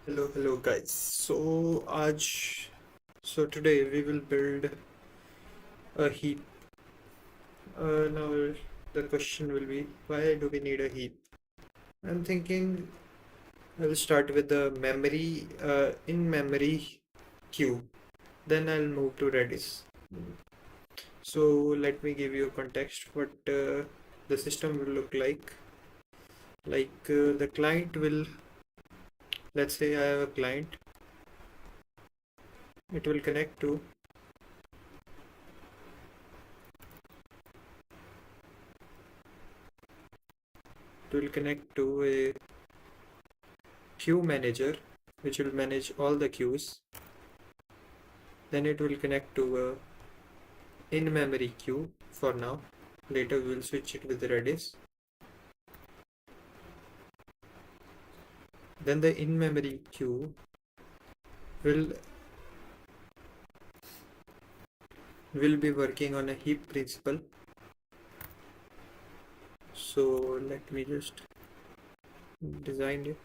Hello guys. Today we will build a heap. Now the question will be, why do we need a heap? I'm thinking I will start with the memory, in-memory queue. Then I'll move to Redis. So let me give you a context what the system will look like. The client will, let's say I have a client. It will connect to a queue manager, which will manage all the queues. Then it will connect to a in-memory queue for now. Later we will switch it with Redis. Then the in-memory queue will be working on a heap principle. So let me just design it.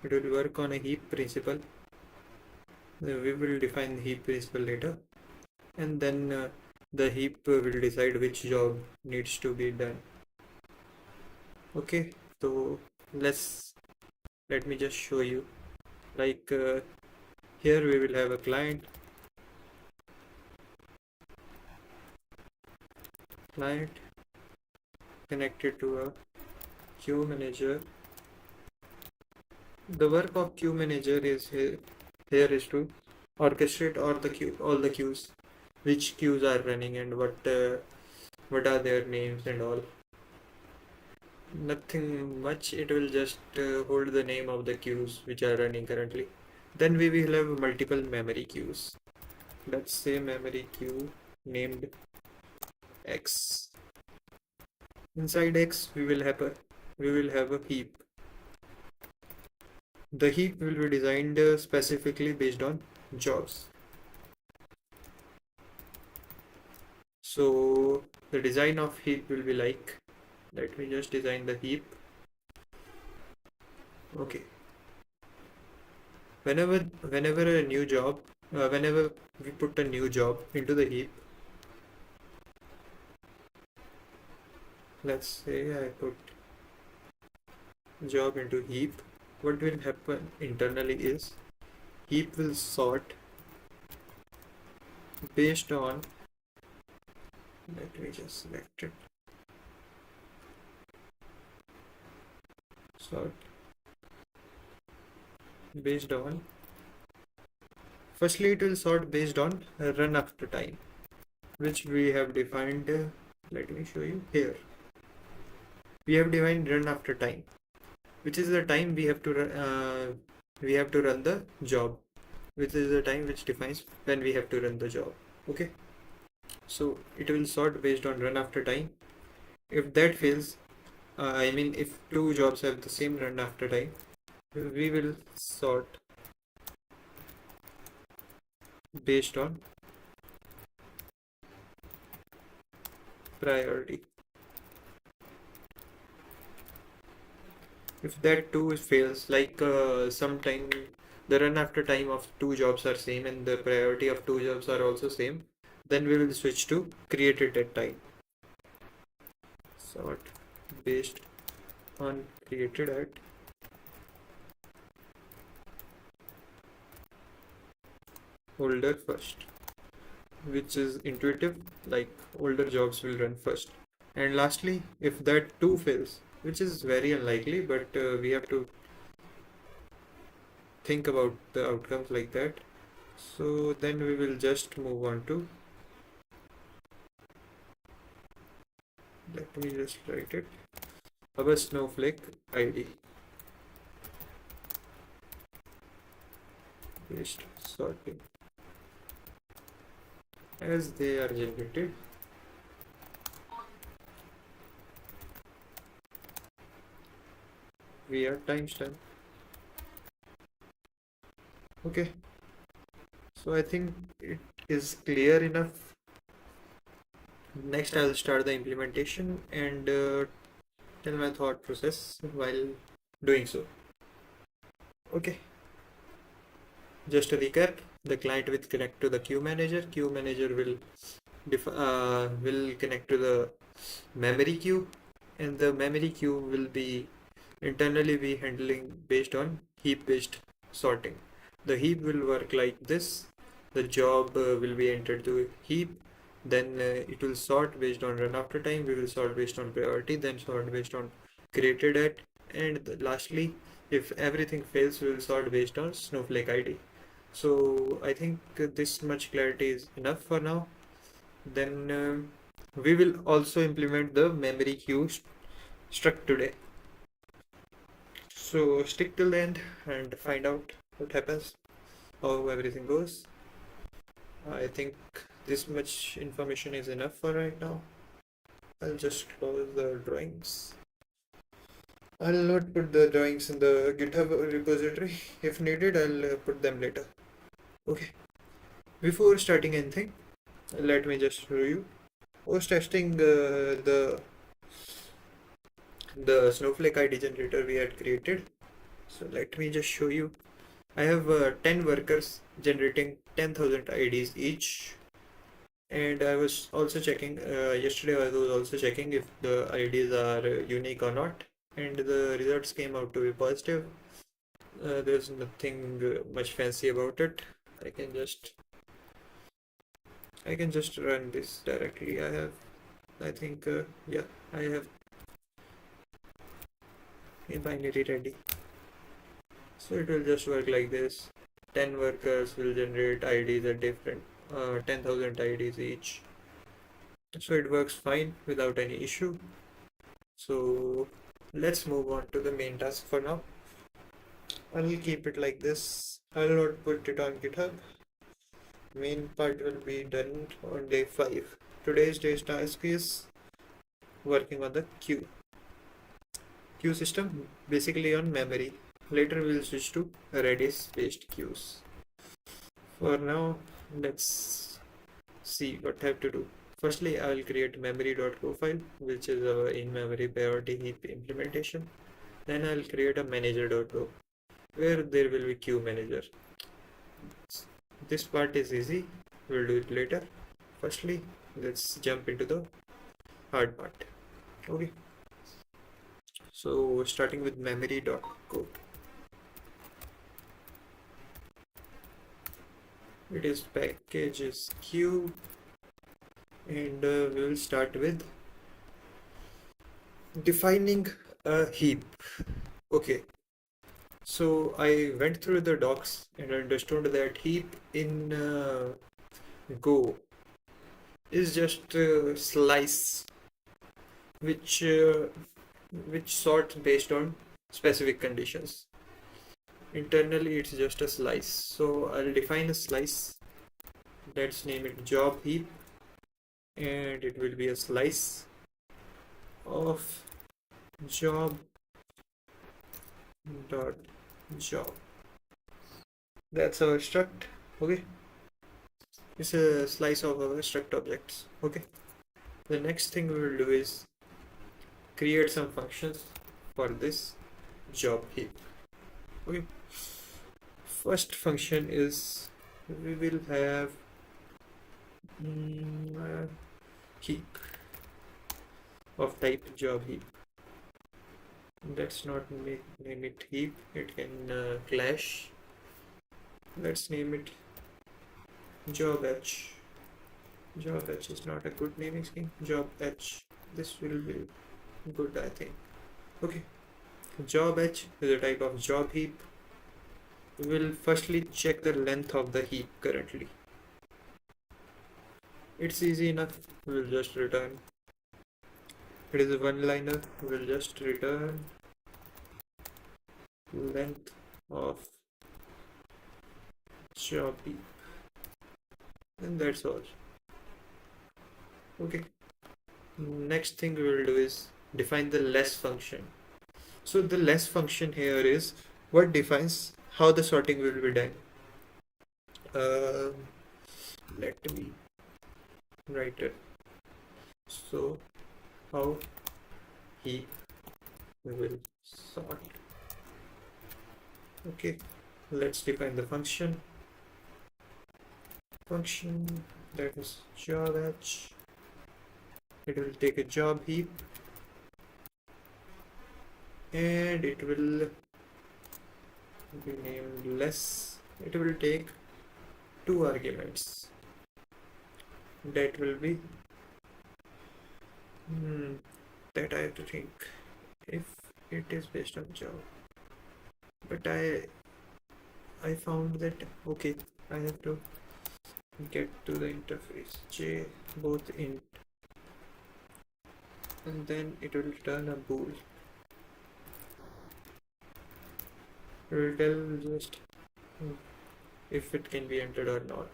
It will work on a heap principle. We will define the heap principle later, and then the heap will decide which job needs to be done. Okay, so let me just show you. Here we will have a client connected to a queue manager. The work of queue manager is here is to orchestrate all the queues, which queues are running and what are their names and all. Nothing much. It will just hold the name of the queues which are running currently. Then we will have multiple memory queues. Let's say memory queue named X. Inside X we will have a heap. The heap will be designed specifically based on jobs. So the design of heap will be like, let me just design the heap. Okay. Whenever a new job, whenever we put a new job into the heap, let's say I put job into heap, what will happen internally is heap will sort based on, let me just select it, sort based on, firstly it will sort based on run after time, which we have defined, let me show you here. We have defined run after time, which is the time we have to run the job, which is the time which defines when we have to run the job. Okay, so it will sort based on run after time. If that fails, I mean if two jobs have the same run after time, we will sort based on priority. If that too fails, sometime the run after time of two jobs are same and the priority of two jobs are also same, then we will switch to created at time. Sort based on created at older first, which is intuitive, like older jobs will run first. And lastly, if that too fails, which is very unlikely, but we have to think about the outcomes like that. So then we will just move on to, let me just write it, our Snowflake ID based sorting as they are generated via timestamp. Okay, so I think it is clear enough. Next I'll start the implementation and tell my thought process while doing so. Okay, just a recap, the client will connect to the queue manager. Queue manager will connect to the memory queue, and the memory queue will be internally be handling based on heap based sorting. The heap will work like this. The job will be entered to heap, then it will sort based on run after time. We will sort based on priority, then sort based on created at, and lastly, if everything fails, we will sort based on Snowflake ID. So I think this much clarity is enough for now. Then we will also implement the memory queue struct today. So stick till the end and find out what happens, how everything goes. I think this much information is enough for right now. I'll just close the drawings. I'll not put the drawings in the GitHub repository. If needed, I'll put them later. Okay. Before starting anything, let me just show you. I was testing the Snowflake ID generator we had created. So let me just show you. I have 10 workers generating 10,000 IDs each, and I was also checking yesterday. I was also checking if the IDs are unique or not, and the results came out to be positive. There's nothing much fancy about it. I can just run this directly. I think yeah, I have a binary ready. So it will just work like this. 10 workers will generate IDs at different 10,000 IDs each. So it works fine without any issue. So let's move on to the main task for now. I'll keep it like this. I'll not put it on GitHub. Main part will be done on day 5. Today's day's task is working on the queue system, basically on memory. Later we'll switch to Redis-based queues. For now, let's see what I have to do. Firstly, I will create memory.go file, which is our in-memory priority heap implementation. Then I'll create a manager.go, where there will be queue manager. This part is easy, we'll do it later. Firstly, let's jump into the hard part. Okay. So starting with memory.go. It is packages queue, and we will start with defining a heap. Okay, so I went through the docs and understood that heap in Go is just a slice which sorts based on specific conditions. Internally it's just a slice, so I'll define a slice. Let's name it job heap, and it will be a slice of job dot job. That's our struct. Okay, it's a slice of our struct objects. Okay, the next thing we will do is create some functions for this job heap. Okay, first function is we will have heap of type job heap. Let's not name it heap, it can clash. Let's name it job h. Job h is not a good naming scheme. Job h, this will be good, I think. Okay, job h is a type of job heap. We will firstly check the length of the heap currently. It's easy enough, we'll just return. It is a one-liner, we'll just return length of job heap, and that's all. Okay, next thing we will do is define the less function. So the less function here is what defines how the sorting will be done. Let me write it. So how he will sort. Okay, let's define the function. function that is job h. It will take a job heap and it will be named less. It will take two arguments. That will be that I have to think if it is based on job. But I found that okay, I have to get to the interface j both int and then it will return a bool. It will tell just if it can be entered or not.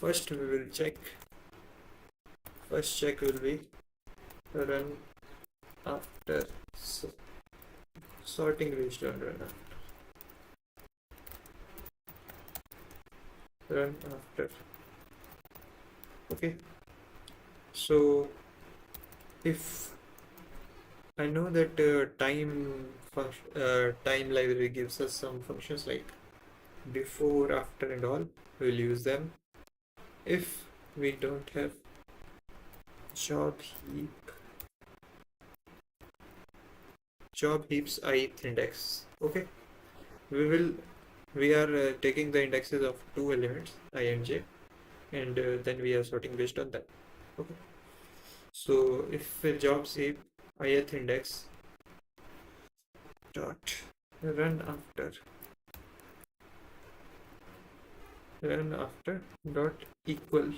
First we will check. First check will be run after sorting based on run after. Okay, so if I know that time library gives us some functions like before, after and all, we'll use them. If we don't have job heaps ith index, okay, we are taking the indexes of two elements I and j, and then we are sorting based on that. Okay, so if jobs heap ith index dot run after dot equal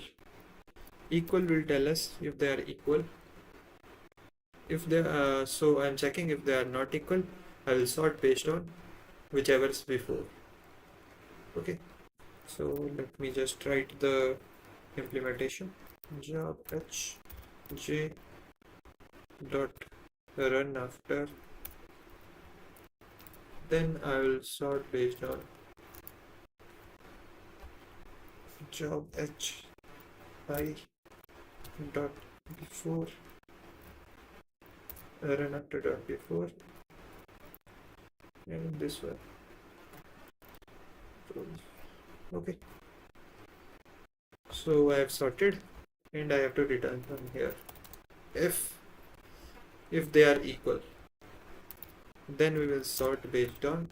will tell us if they are equal. If they so I'm checking if they are not equal, I will sort based on whichever is before. Okay, so let me just write the implementation. Job h j dot run after, then I will sort based on job h I dot before run after dot before, and this one. Okay, so I have sorted and I have to return from here. If they are equal, then we will sort based on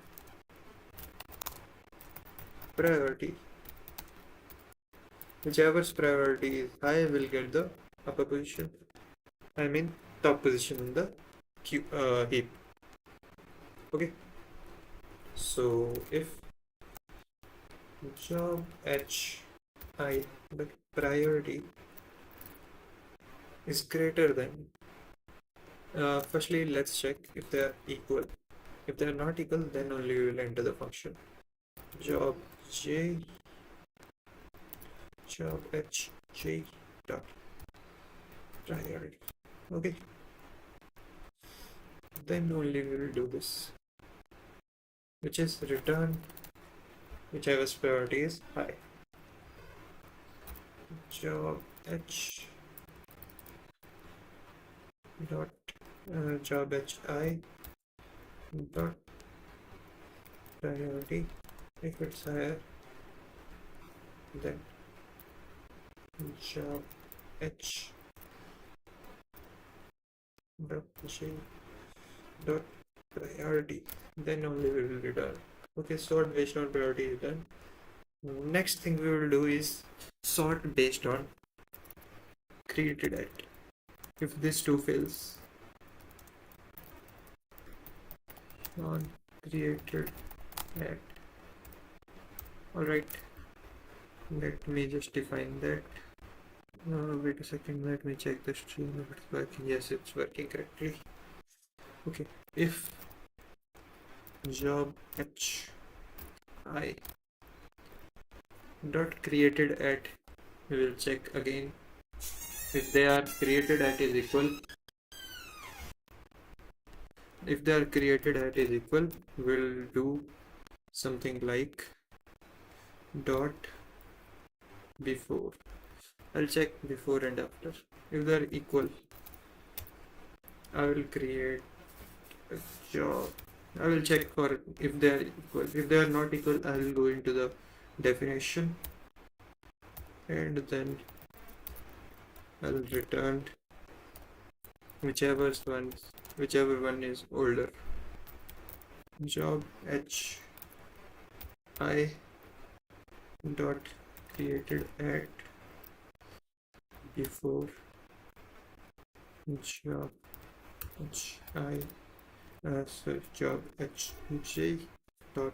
priority. Whichever's priority is high will get the upper position, I mean top position in the heap. Okay, so if job h I but priority is greater than, firstly let's check if they are equal. If they are not equal, then only we will enter the function job h j dot priority. Okay, then only we will do this, which is return whichever priority is high. Job h dot job hi dot priority. If it's higher, then job h dot j dot priority, then only we will return. Okay, sort based on priority is done. Next thing we will do is sort based on created at. If this two fails, on created at. Alright, let me just define that. Wait a second, let me check the stream if it's working. Yes, it's working correctly. Okay, if job h I dot created at, we will check again if they are created at is equal. If they are created at is equal, we'll do something like dot before. I'll check before and after. If they are equal, I will create a job. I will check for if they are equal. If they are not equal, I will go into the definition and then I'll return whichever one is older. Job h I dot created at before job h I job hj dot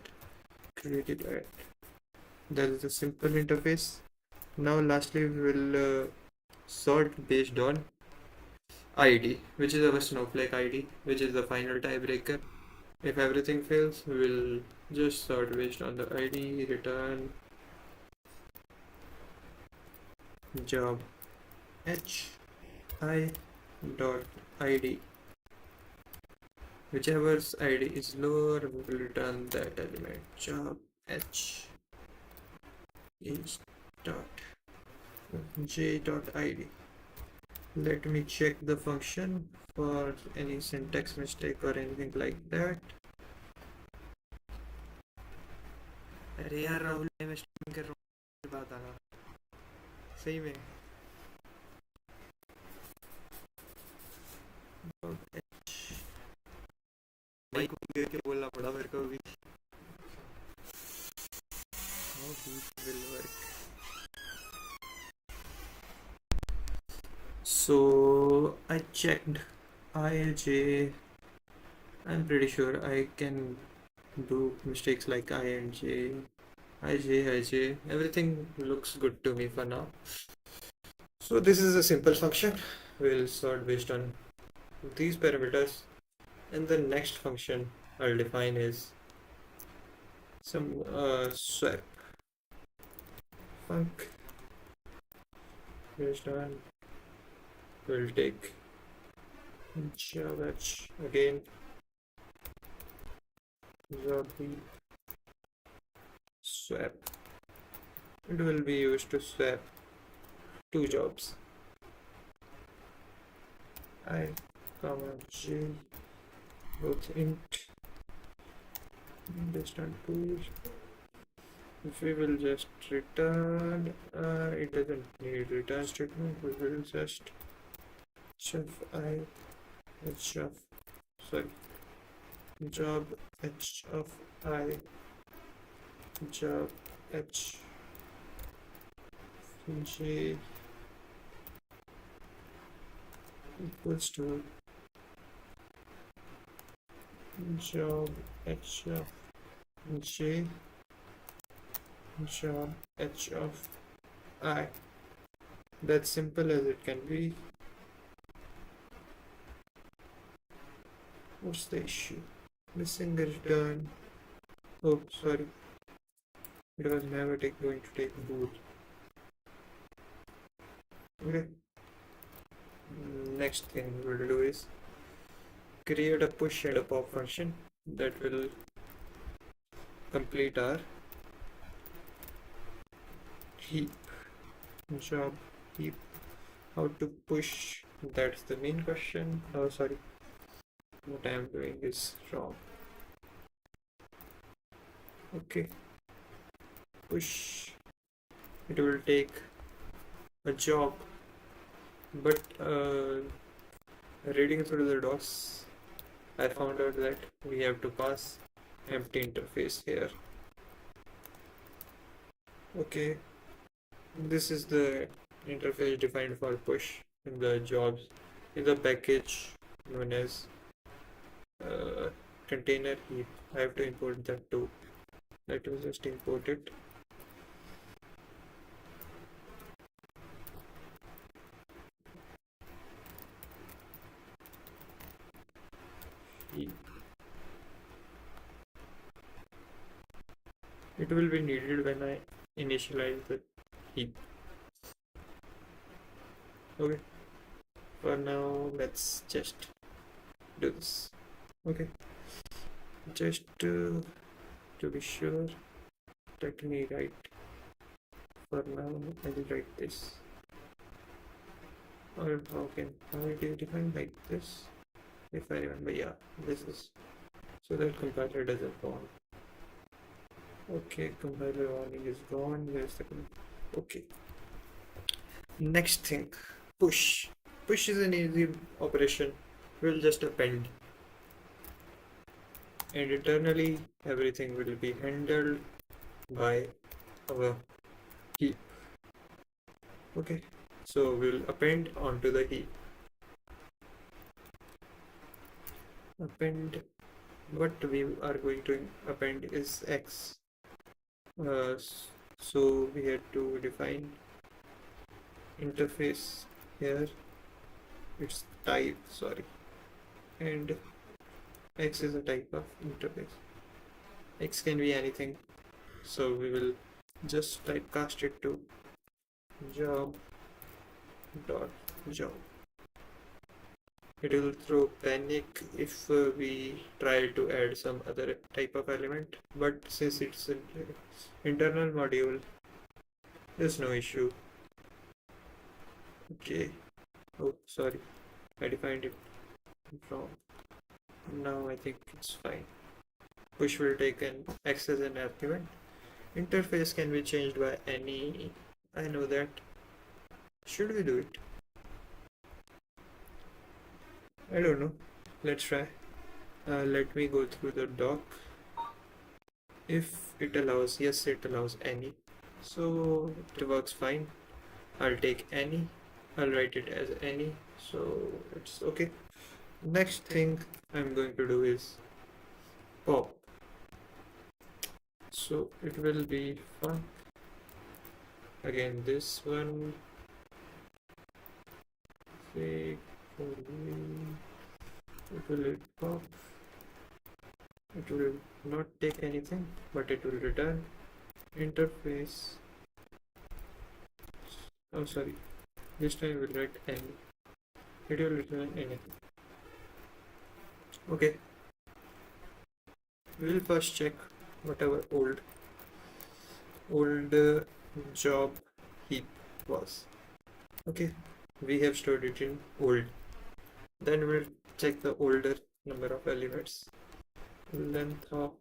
created at. That is a simple interface. Now lastly we will sort based on ID, which is our Snowflake ID, which is the final tiebreaker. If everything fails, we will just sort based on the ID, return job h I dot ID. Whichever's ID is lower, we will return that element. Job h is dot j dot ID. Let me check the function for any syntax mistake or anything like that. अरे यार राहुल, मैं stream कर रहा हूँ, बात आना सही में। माइक देख के बोलना पड़ा मेरे को भी। How this will work? So I checked IJ. I'm pretty sure I can do mistakes like I and J, IJ. Everything looks good to me for now. So this is a simple function. We'll sort based on these parameters, and the next function I'll define is some swap func based on. We'll take job h again, job b swap. It will be used to swap two jobs, I comma j, both int, based on 2. If we will just return, it doesn't need return statement. We will just chef I h of job h of I job h j equals to job h of j job h of I. That's simple as it can be. What's the issue? Missing the return. Oh, sorry. It was never going to take boot. Okay. Next thing we'll do is create a push and a pop function that will complete our heap. Job heap. How to push? That's the main question. Oh, sorry. What I am doing is wrong. Okay. Push. It will take a job, but reading through the DOS, I found out that we have to pass empty interface here. Okay. This is the interface defined for push in the jobs in the package known as container heap. I have to import that too. Let me just import it. Heap. It will be needed when I initialize the heap. Okay. For now, let's just do this. Okay. Just to be sure, let me write. For now, I will write this. Or how it is defined like this? If I remember, yeah, this is so that compiler doesn't go on. Okay, compiler warning is gone. Where's the okay? Next thing, push. Push is an easy operation. We'll just append, and internally everything will be handled by our heap. Okay, so we'll append onto the heap. Append, what we are going to append is x. So we had to define interface here. It's type, sorry, and x is a type of interface. X can be anything, so we will just typecast it to job dot job. It will throw panic if we try to add some other type of element, but since it's an internal module, there's no issue. Okay, oh sorry, I defined it wrong. Now I think it's fine. Push will take an x as an argument. Interface can be changed by any. I know that. Should we do it? I don't know. Let's try. Let me go through the doc. If it allows, yes, it allows any. So it works fine. I'll take any. I'll write it as any. So it's okay. Next thing I'm going to do is pop. So it will be fun. Again, this one. Say it will pop. It will not take anything, but it will return interface. Oh, sorry. This time we'll write any. It will return anything. Okay. We'll first check whatever old job heap was. Okay. We have stored it in old. Then we'll check the older number of elements. Length of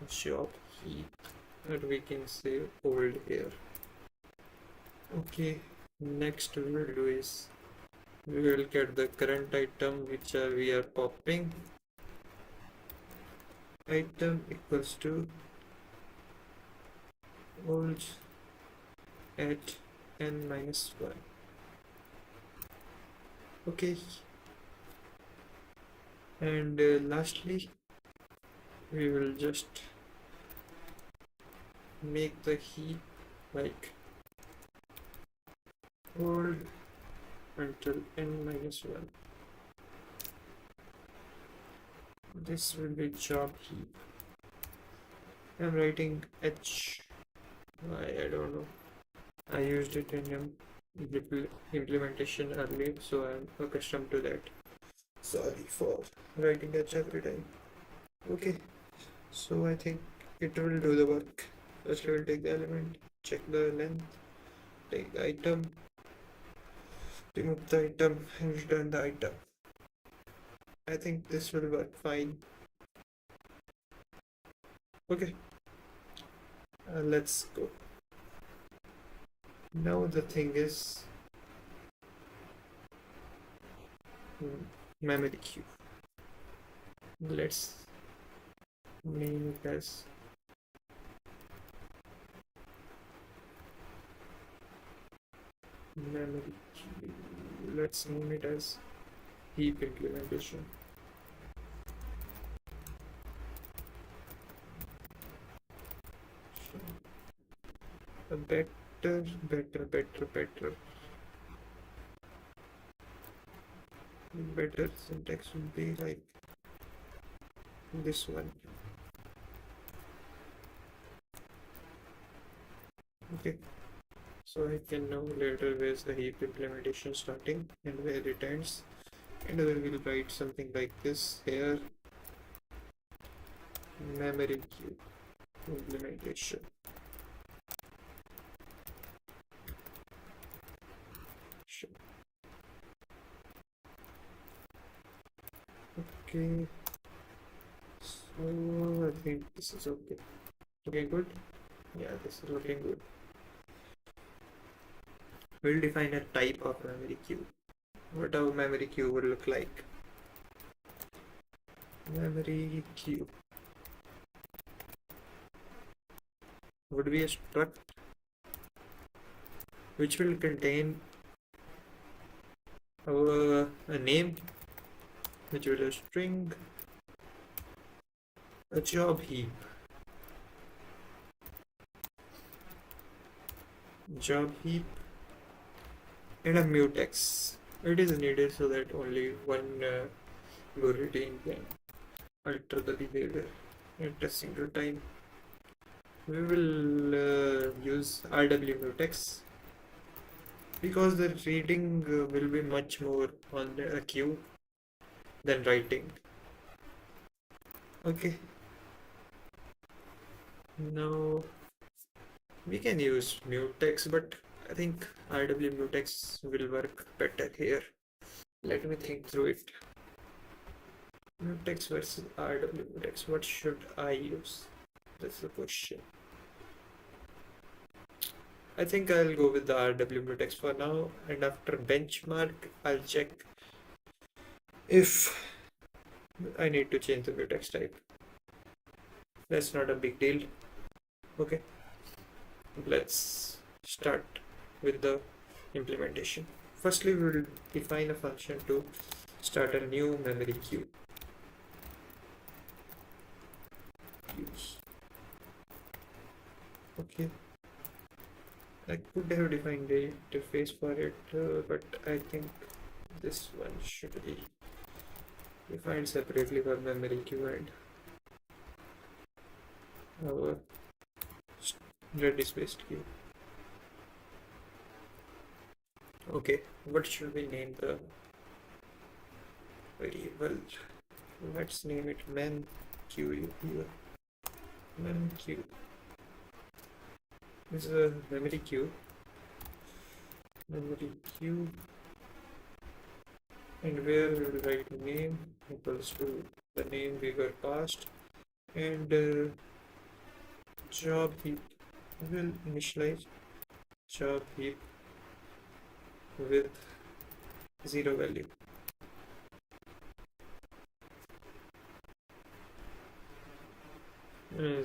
job heap, and we can say old here. Okay, next we will do is we will get the current item which we are popping. Item equals to old at n-1. Okay, and lastly we will just make the heap like old until n-1. This will be job heap. I'm writing h. Why, I don't know. I used it in implementation earlier, so I'm accustomed to that. Sorry for writing h every time. Okay, so I think it will do the work. First we will take the element, check the length, take the item, remove the item, and return the item. I think this will work fine. Okay, let's go. Now the thing is memory queue. Let's name it as memory queue. Let's name it as heap implementation. A better syntax would be like this one. Okay, so I can know later where's the heap implementation starting and where it ends, and then we'll write something like this here: memory queue implementation. Okay, so I think this is okay. Looking good? Yeah, this is looking good. we'll define a type of memory queue. What our memory queue would look like. Memory queue would be a struct which will contain a name, which will be a string, a job heap, and a mutex. It is needed so that only one goroutine can alter the behavior at a single time. We will use RW mutex because the reading will be much more on a queue than writing. Okay. Now we can use mutex, but I think RW mutex will work better here. Let me think through it. Mutex versus RW mutex. What should I use? That's the question. I think I'll go with the RW mutex for now, and after benchmark, I'll check if I need to change the mutex type. That's not a big deal. Okay, let's start with the implementation. Firstly, we will define a function to start a new memory queue. Okay, I could have defined the interface for it, but I think this one should be defined separately for memory queue and our Redis-based queue. Okay, what should we name the variable? Let's name it memQ here. memQ is a memory queue. And where we will write name equals to the name we were passed, and job heap will initialize job heap with 0 value.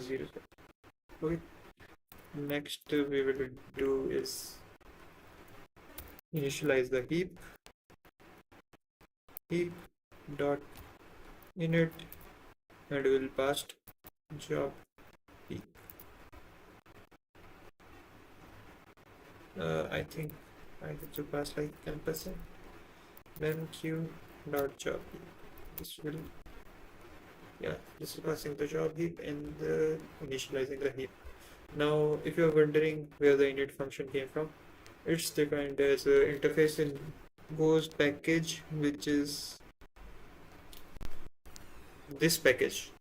Zero. Okay. Next we will do is initialize the heap dot init, and we will pass job heap. I think I have to pass like 10%. memQ dot job heap. This is passing the job heap and initializing the heap. Now, if you're wondering where the init function came from, it's defined as an interface in Go's package, which is this package.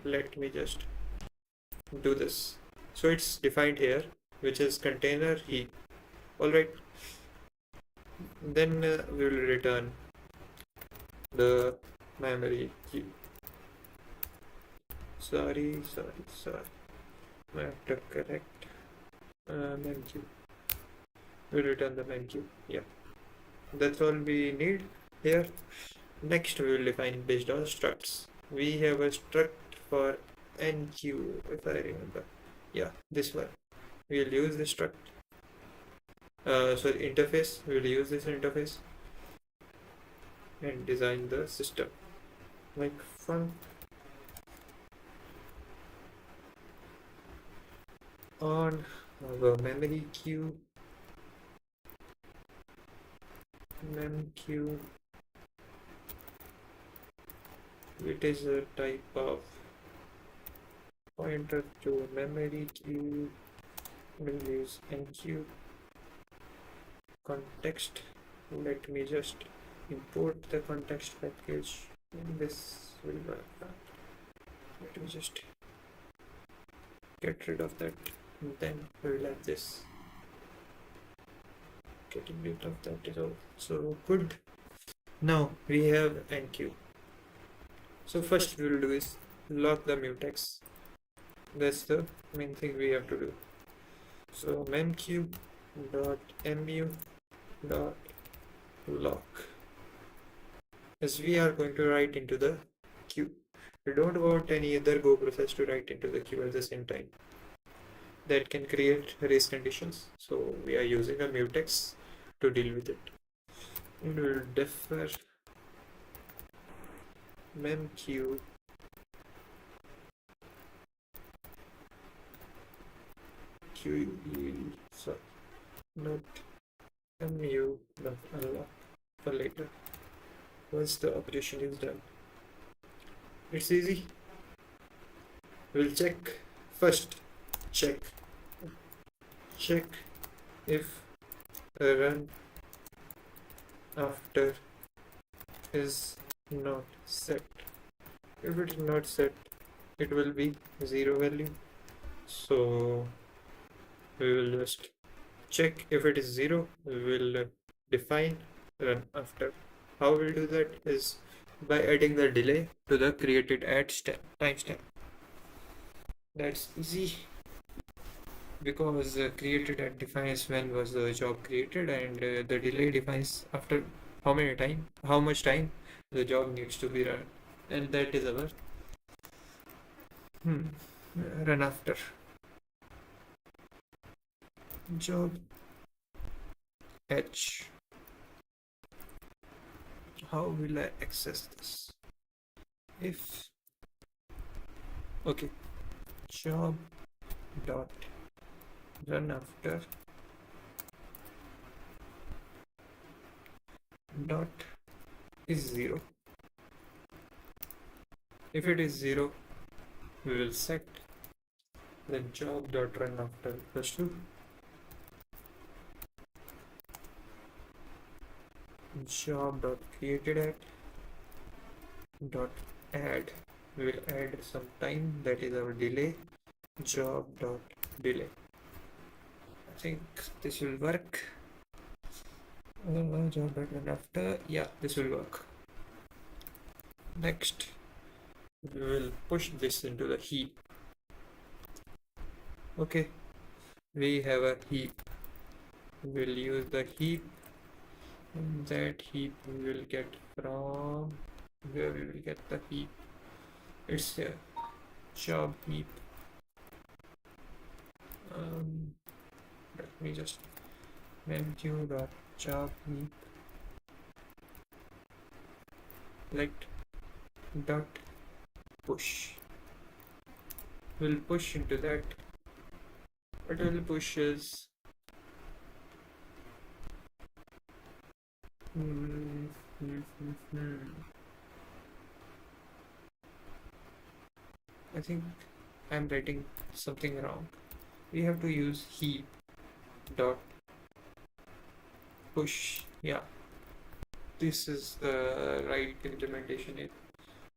Let me just do this. So it's defined here, which is container heap. Alright. Then we will return the memory queue. Sorry. I have to correct memQ. We'll return the memQ. Yeah, that's all we need here. Next, we will define based on structs. We have a struct for NQ, if I remember. Yeah, this one. We'll use this struct. Interface. We'll use this interface and design the system like func on our memory queue memQ. It is a type of pointer to memory queue. We'll use NQ context. Let me just import the context package. This will work. Let me just get rid of that, and then we'll have this. Getting rid of that is also good. Now we have NQ. So first we will do is lock the mutex. That's the main thing we have to do. So memQ dot mu dot lock, as we are going to write into the queue. We don't want any other Go process to write into the queue at the same time. That can create race conditions. So we are using a mutex to deal with it. And we'll defer memqueue sorry, not mu not unlock for later once the operation is done. It's easy. We'll check first. Check if run after is not set. If it is not set, it will be 0 value. So we will just check. If it is 0, we will define run after. How we'll do that is by adding the delay to the created at timestamp. That's easy, because created at defines when was the job created, and the delay defines after how much time the job needs to be run, and that is our run after job h. How will I access this? If okay, job dot run after dot is 0. If it is 0, we will set the job dot run after equals to job dot created at dot add. We will add some time, that is our delay, job dot delay. I think this will work. Job dot run after, yeah, this will work. Next, we will push this into the heap. Okay, we have a heap. We'll use the heap, and that heap we will get from where we will get the heap. It's a job heap. Let me just memqueue dot job heap let dot push. We'll push into that. What will push is I think I'm writing something wrong. We have to use heap dot push. Yeah, this is the right implementation.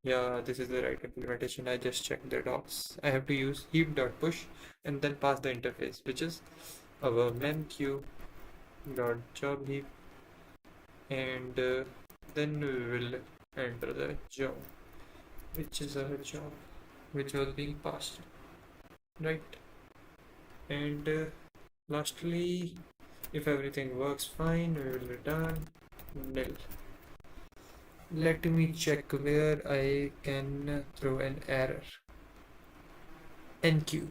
Yeah, this is the right implementation. I just checked the docs. I have to use heap dot push and then pass the interface, which is our memqueue dot job heap, and then we will enter the job, which is our job, which was being passed, right? And lastly, if everything works fine, we will return nil. Let me check where I can throw an error. NQ,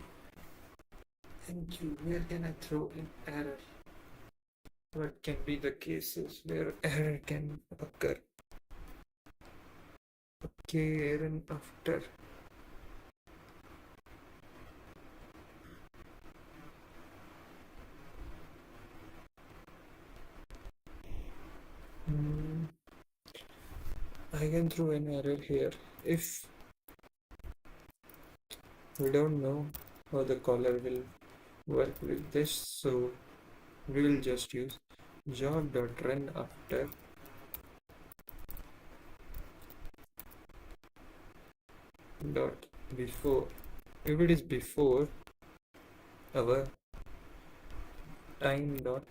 where can I throw an error? What can be the cases where error can occur? Okay, run after. I can throw an error here if we don't know how the caller will work with this, so we will just use job.run after dot before. If it is before our time dot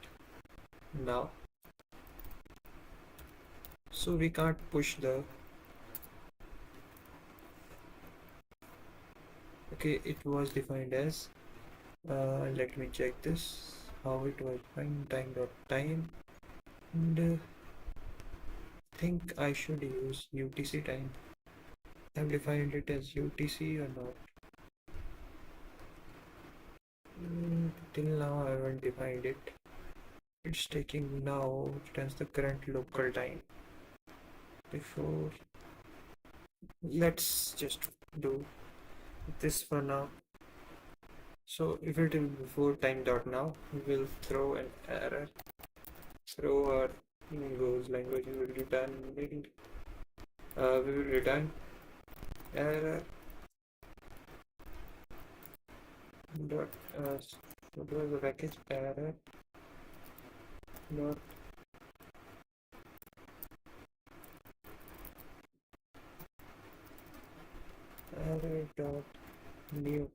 now, so we can't push the okay, it was defined as let me check this, how it was defined, time.time, and think I should use UTC time. I've defined it as UTC or not. Till now I haven't defined it. It's taking now, it has the current local time. Before, let's just do this for now. So if it is before time dot now, we will throw an error. Throw our Go's language will return. We will return error dot what was the package error dot error dot new.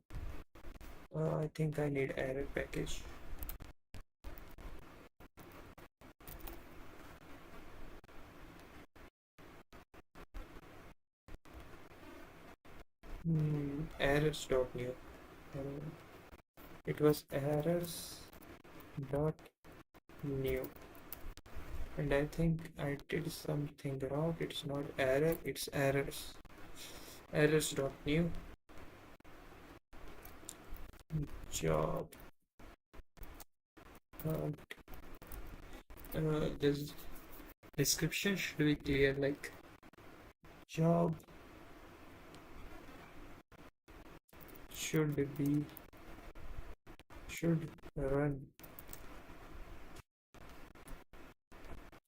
I think I need error package. Errors dot new. It was errors dot new, and I think I did something wrong. It's not error, it's errors. Errors dot new job. This description should be clear, like job should run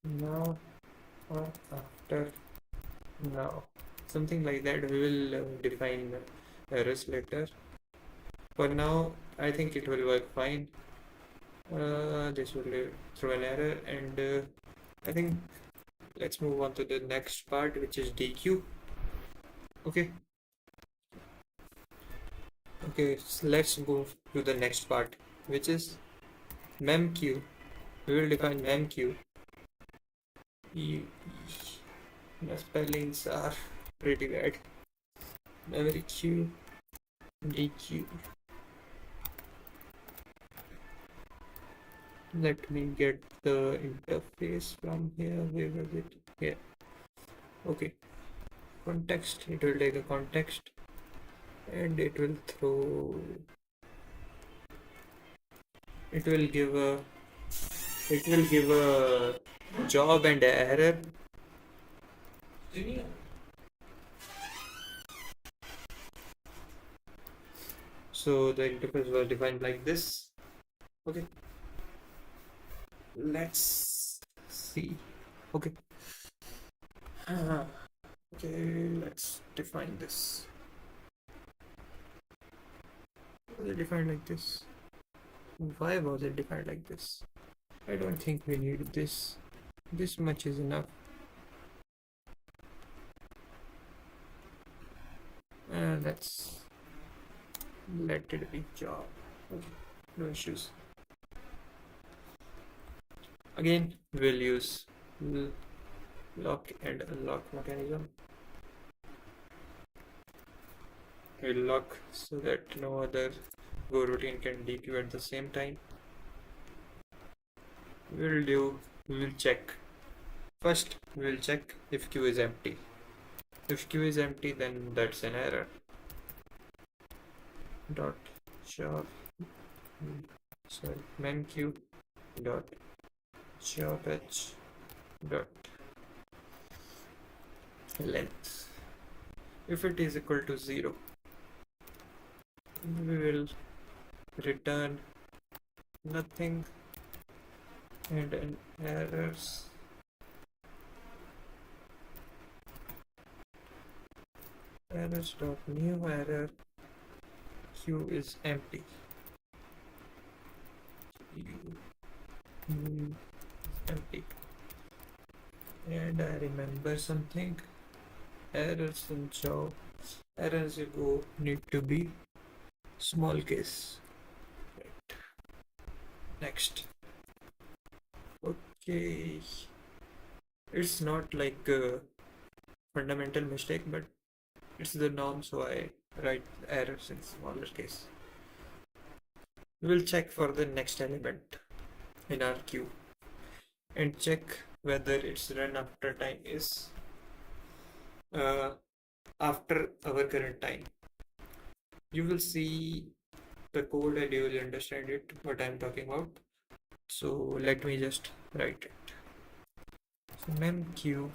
now or after now, something like that. We will define errors later. For now I think it will work fine. This will throw an error, and I think let's move on to the next part, which is DQ. Okay, so let's move to the next part, which is memq. We will define memq. The spellings are pretty bad. Memory queue, DQ. Let me get the interface from here. Where was it? Here. Okay. Context. It will take a context, and it will throw. It will give a job and error. So the interface was defined like this. Okay. Let's see. Okay. Okay, let's define this. Was it defined like this? Why was it defined like this? I don't think we need this. This much is enough. Let's let it be job. Okay, no issues. Again, we'll use lock and unlock mechanism. We'll lock so that no other goroutine can DQ at the same time. We'll check. First, we'll check if queue is empty. If queue is empty, then that's an error. Dot job. Sorry, memq dot job h dot length. If it is equal to 0, we will return nothing and an errors. Errors dot new error queue is empty. Empty. And I remember something. Errors in job. Errors need to be small case. Right. Next. Okay. It's not like a fundamental mistake, but it's the norm, so I write errors in smaller case. We will check for the next element. in our queue and check whether its run after time is uh, after our current time. You will see the code and you will understand it what I'm talking about. So let me just write it. So memQ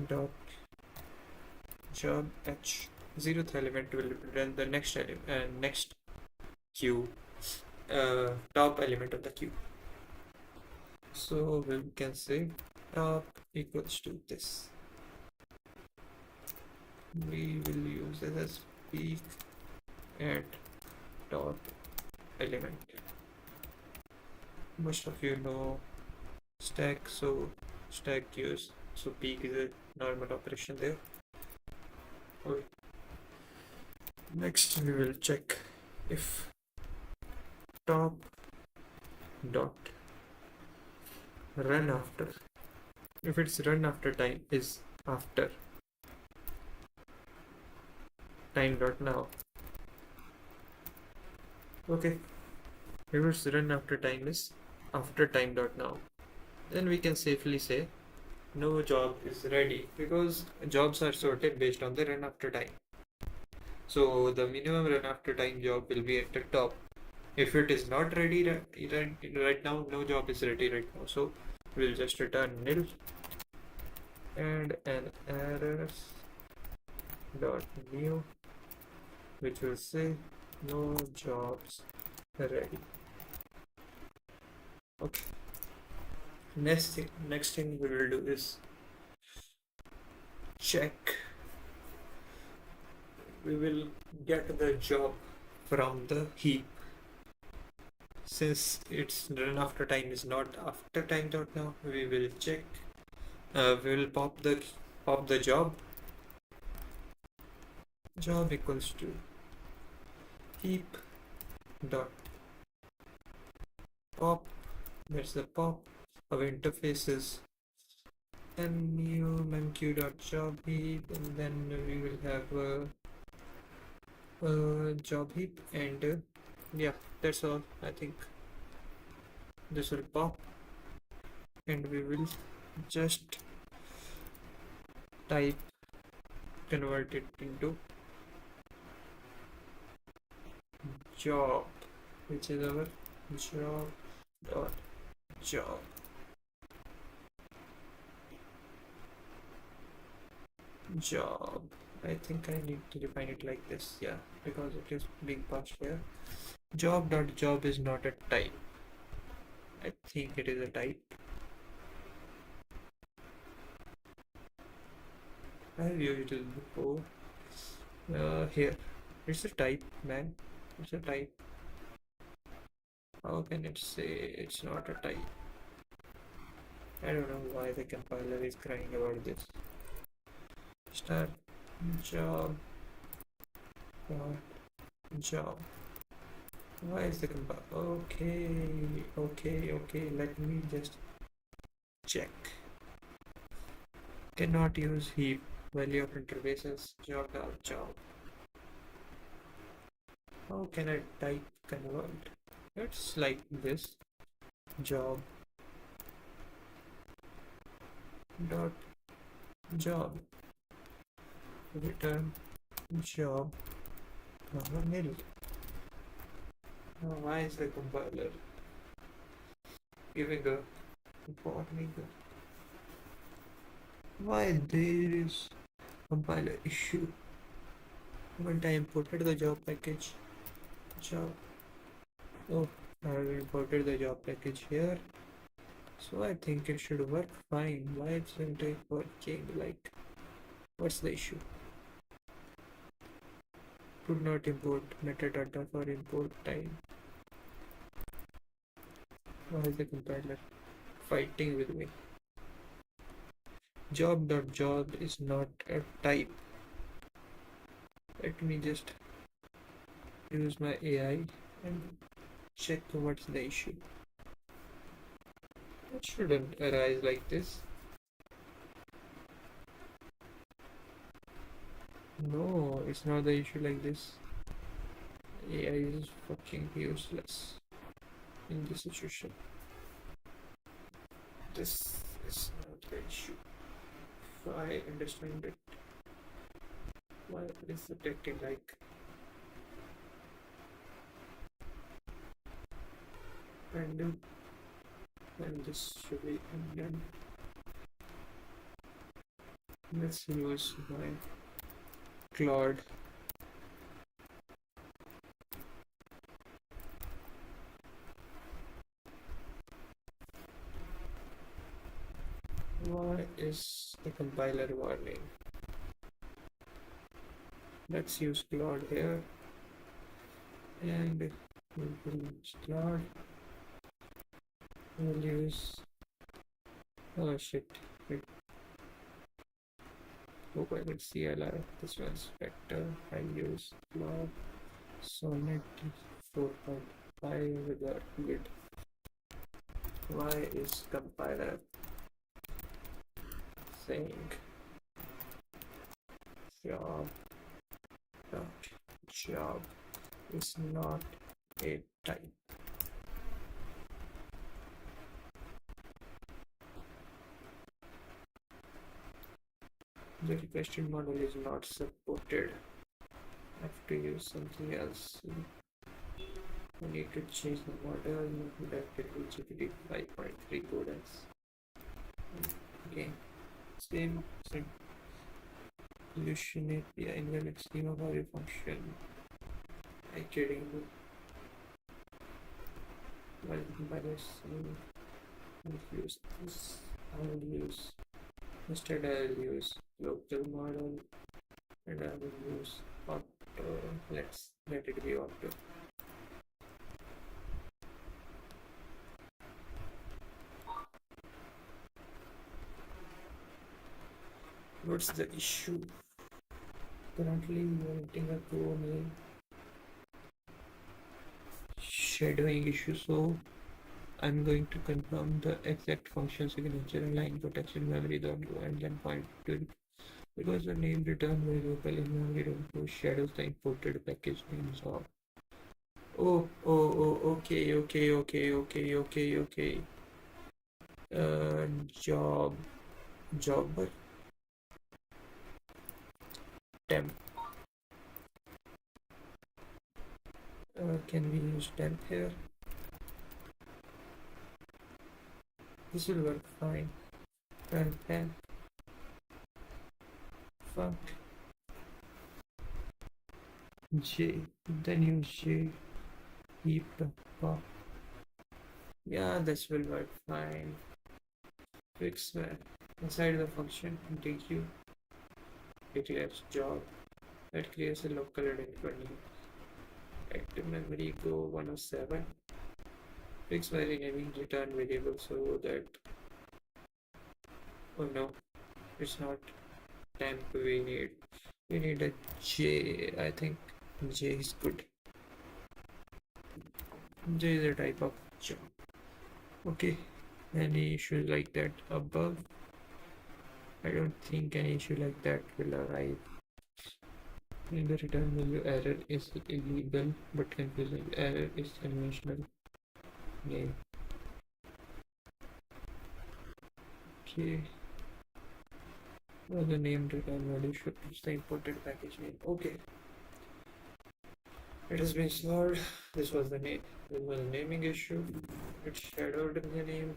dot job h, zeroth element will run the next next queue, top element of the queue. So we can say top equals to this. We will use this as peak at top element. Most of you know stack, so stack use, so peak is a normal operation there. Okay. Next we will check if top dot run after, if its run after time is after time dot now. Okay, if its run after time is after time dot now, then we can safely say no job is ready, because jobs are sorted based on the run after time. So the minimum run after time job will be at the top. If it is not ready right now, no job is ready right now. So we'll just return nil and an errors dot new, which will say no jobs ready. Okay. Next thing we will do is check. We will get the job from the heap. Since its run after time is not after time dot now, we will check. We will pop the job equals to heap dot pop. That's the pop. Our interface is mu memq dot job heap, and then we will have a job heap, and yeah, that's all. I think this will pop, and we will just type, convert it into job, which is our job dot job. Job. I think I need to define it like this, yeah, because it is being passed here. Job dot job is not a type. I think it is a type. I have used it before. Here, it's a type, man. It's a type. How can it say it's not a type? I don't know why the compiler is crying about this. Start job dot job. Why is the compiler? Okay. Let me just check. Cannot use heap. Value of interfaces job dot job. How can I type convert? It's like this. Job dot job, return job nil. Why is the compiler giving a warning? Why there is compiler issue? When I imported the job package, I have imported the job package here, so I think it should work fine. Why isn't it working? Like, what's the issue? Could not import metadata for import time. Why is the compiler fighting with me? Job.job is not a type. Let me just use my AI and check what's the issue. It shouldn't arise like this. No, it's not the issue like this. AI is fucking useless. in this situation. This is not the issue. If I understand it, why it is detecting like random, and this should be onion. Let's use my Claude. Why is the compiler warning? Let's use Claude here, and we will use Claude. We'll use, oh shit, wait. Hope I could CLI. This one's vector. I use Claude Sonnet 4.5 with a git. Why is compiler saying job is not a type? The requested model is not supported. I have to use something else. I need to change the model. Directly GPT 5.3 codecs. Again, same solution API invalid schema value function. I kidding you. Well, by this, I'll use this. Instead I'll use local model, and I will use auto. Let's let it be auto. What's the issue? Currently writing a code name shadowing issue, so I'm going to confirm the exact function signature and line protection memory.go and then point to it, because the name return variable in memory.go shadows the imported package name job. Okay. Jobber temp. Can we use temp here? This will work fine. Run temp. Fuck. J. Then use J. Keep the pop. Yeah, this will work fine. Fix that. Inside the function, DQ declares job. That creates a local identity. Active memory go 107. Fix by renaming return variable so that, oh no, it's not temp we need a J. I think J is good. J is a type of job. Okay, any issues like that above? I don't think any issue like that will arrive. In the return value error is illegal but confusing. Error is conventional name. Okay. Well, the name return value should be the imported package name. Okay. It has been solved. This was the name. This was a naming issue. It's shadowed in the name.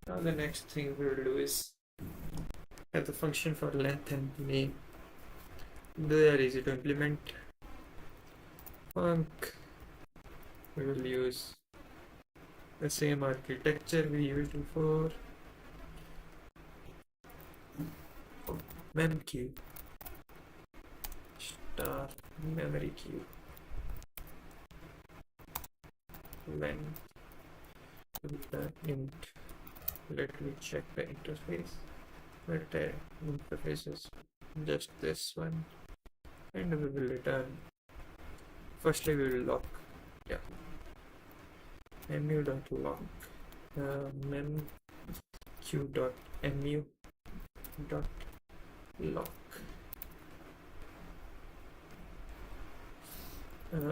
Now the next thing we'll do is have the function for length and name. They are easy to implement. Func. We will use the same architecture we used before. memq star memory queue. When the int, let me check the interface. But the interface is just this one, and we will return. Firstly, we will lock. Yeah. mu.lock. memq.mu.lock.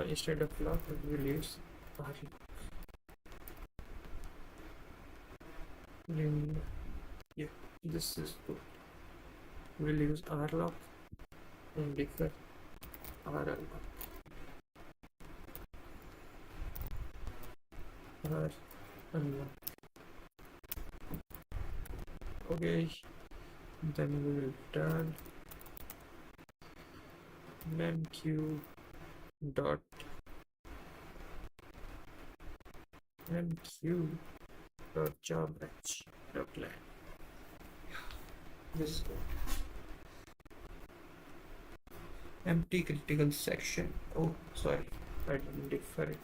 Instead of lock, we will use in, yeah, this is good. We'll use rlock and declare rlock runlock. Okay, then we will return memq dot memq dot job batch dot line. This is good. Empty critical section. Oh, sorry, I didn't defer it.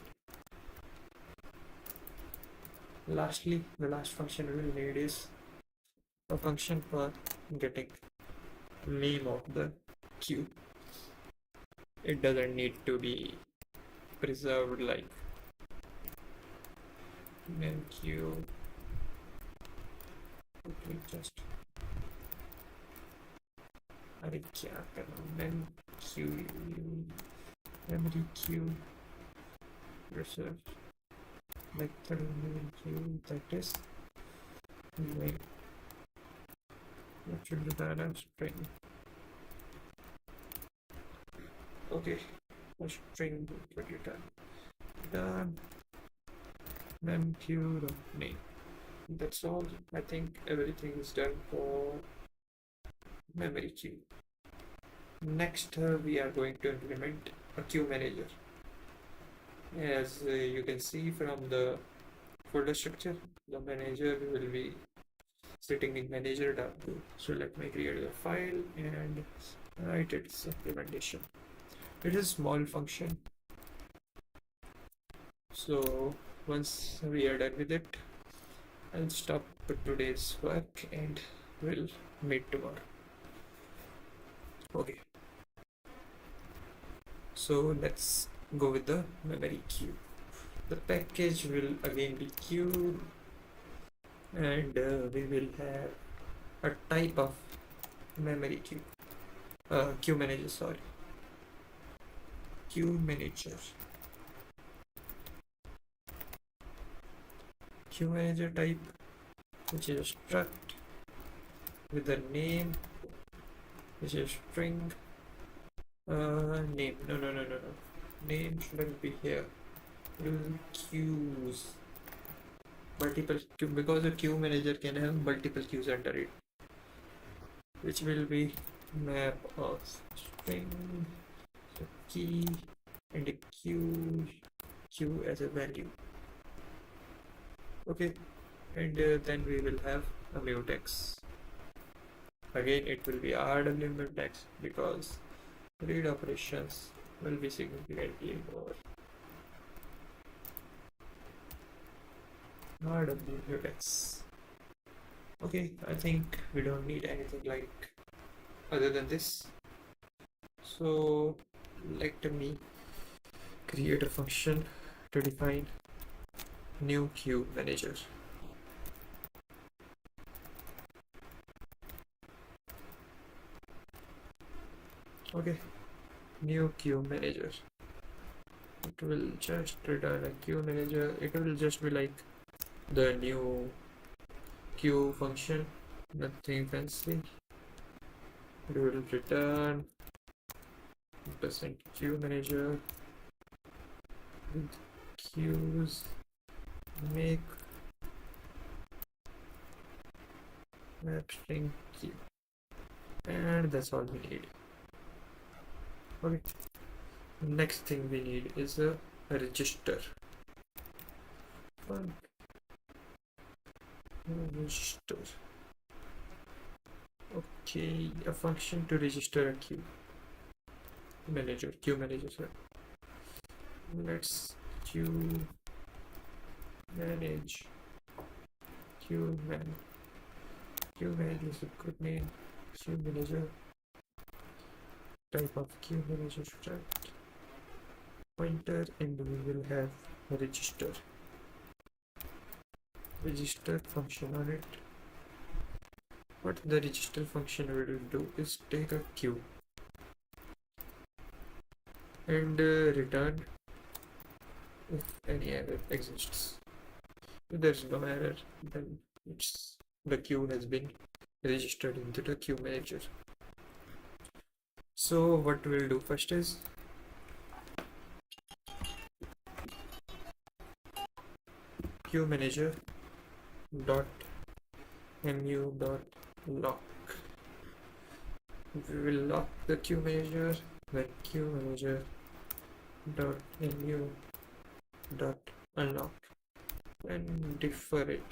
Lastly, the last function we will need is a function for getting name of the queue. It doesn't need to be preserved like memq. Let me just अरे क्या करना memq memory queue reserve method memq, that is like what should be that as string. Okay, a string will return done memq name. That's all. I think everything is done for memory queue. Next, we are going to implement a queue manager. As you can see from the folder structure, the manager will be sitting in manager.queue. So let me create a file and write its implementation. It is a small function. So once we are done with it, I'll stop today's work and we'll meet tomorrow. Okay. So let's go with the memory queue. The package will again be queue, and we will have a type of memory queue. Queue manager, sorry. Queue manager. Queue manager type, which is a struct with a name, which is string. Name. No. Name shouldn't be here. Queues. Multiple queue, because a queue manager can have multiple queues under it, which will be map of string, so key, and a queue as a value. Okay, and then we will have a mutex. Again, it will be RW mutex because read operations will be significantly more. RW mutex. Okay, I think we don't need anything like other than this. So let me create a function to define new queue manager. Okay, new queue manager. It will just return a queue manager. It will just be like the new queue function, nothing fancy. It will return %queue manager with queues make map string queue, and that's all we need. Okay, next thing we need is a register. Register. Okay, a function to register a queue manager. Sorry. Let's queue manage. Queue manager is a good name. Queue manager. Type of queue manager struct. Pointer, and we will have register function on it. What the register function will do is take a queue and return if any error exists. If there's no error, then it's the queue has been registered into the queue manager. So what we'll do first is queue manager dot mu dot lock. We will lock the queue manager when queue manager dot mu dot unlock and defer it.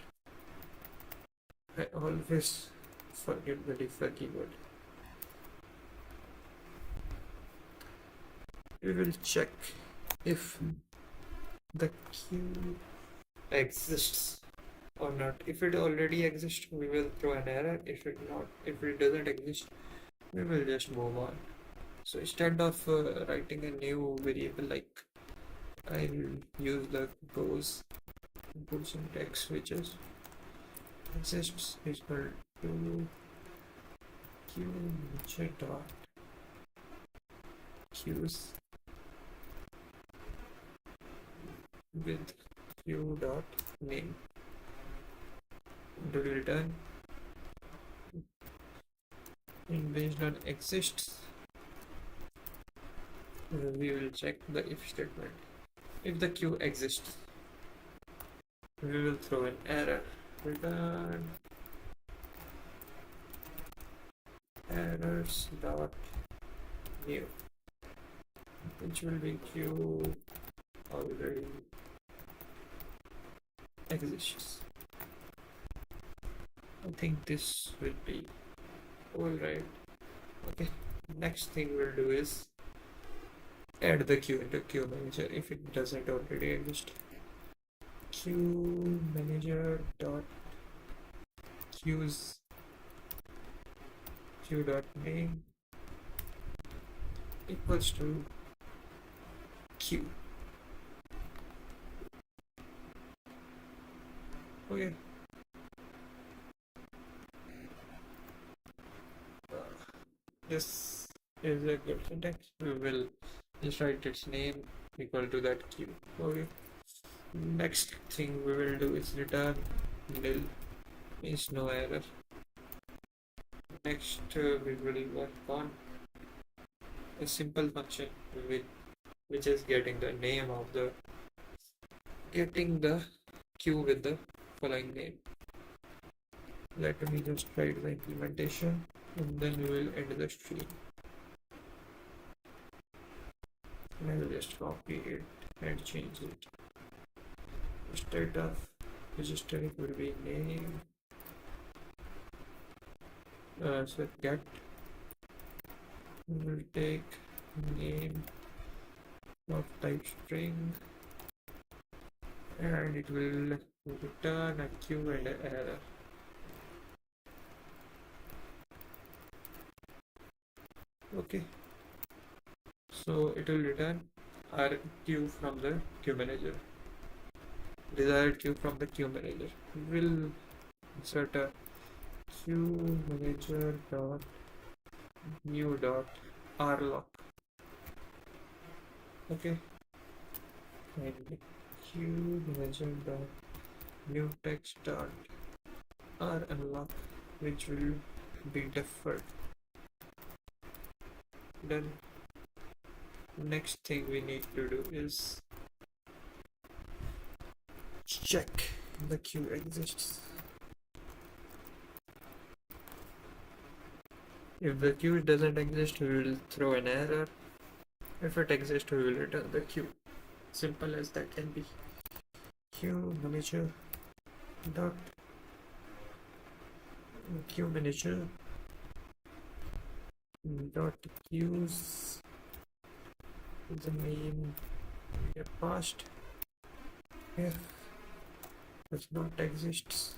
I always forget the defer keyword. We will check if the queue exists or not. If it already exists, we will throw an error. If it doesn't exist, we will just move on. So instead of writing a new variable, like I will use the goes input syntax, which is exists is equal to queue manager dot queues with queue dot name. To return in based on exists, we will check the if statement. If the queue exists, we will throw an error. Return errors dot new, which will be queue already exists. I think this will be alright. Okay, next thing we'll do is add the queue into queue manager if it doesn't already exist. Queue manager dot queues queue dot name equals to queue. Okay. This is a good syntax. We will just write its name equal to that queue. Okay. Next thing we will do is return nil, means no error. Next we will work on a simple function which is getting the name of the queue with the following name. Let me just write the implementation and then we will end the stream. And I will just copy it and change it. Instead of register, it will be name. So get, we will take name of type string and it will return a queue and an error. Okay, so it will return our queue from the queue manager, desired queue from the queue manager. We will insert a queue manager dot new dot rlock. Okay, and queue manager dot new text dot unlock, which will be deferred. Then next thing we need to do is check the queue exists. If the queue doesn't exist, we will throw an error. If it exists, we will return the queue. Simple as that can be. Queue manager dot queue manager dot queues the name we have passed. If does not exist,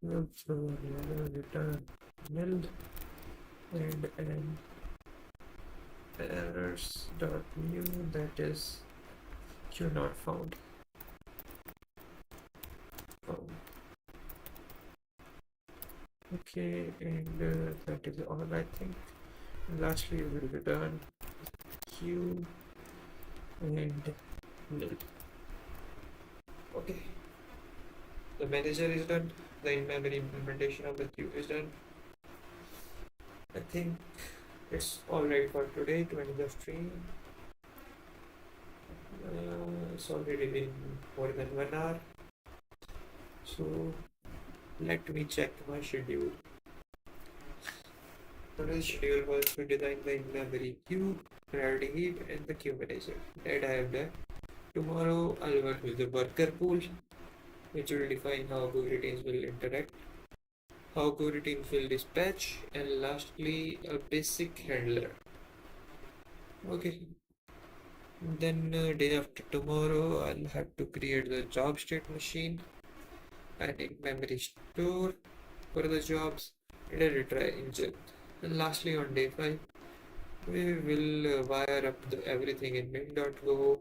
we'll throw another return nil and an errors dot new, that is queue not found. Okay, and that is all I think. And lastly, we will return queue and nil. Okay. The manager is done. The in-memory implementation of the queue is done. I think it's alright for today to end the stream. It's already been more than 1 hour. So let me check my schedule. Today's schedule was to design the in-memory queue, priority heap, and the queue manager. That I have done. Tomorrow I'll work with the worker pool, which will define how goroutines will interact, how goroutines will dispatch, and lastly a basic handler. Okay. Then day after tomorrow I'll have to create the job state machine, an in-memory store for the jobs, and a retry engine. And lastly on day 5 we will wire up everything in min.go,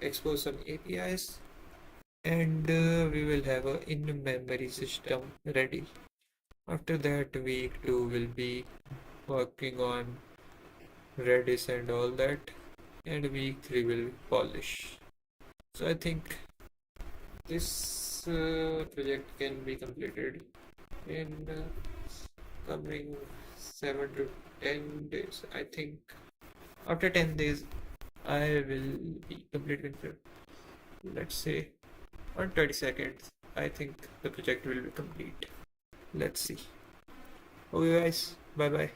expose some APIs, and we will have a in-memory system ready. After that, week 2 will be working on Redis and all that, and week 3 will polish. So I think this project can be completed in coming 7 to 10 days. I think after 10 days I will be completing it. Let's say on 20 seconds I think the project will be complete. Let's see. Okay guys, bye bye.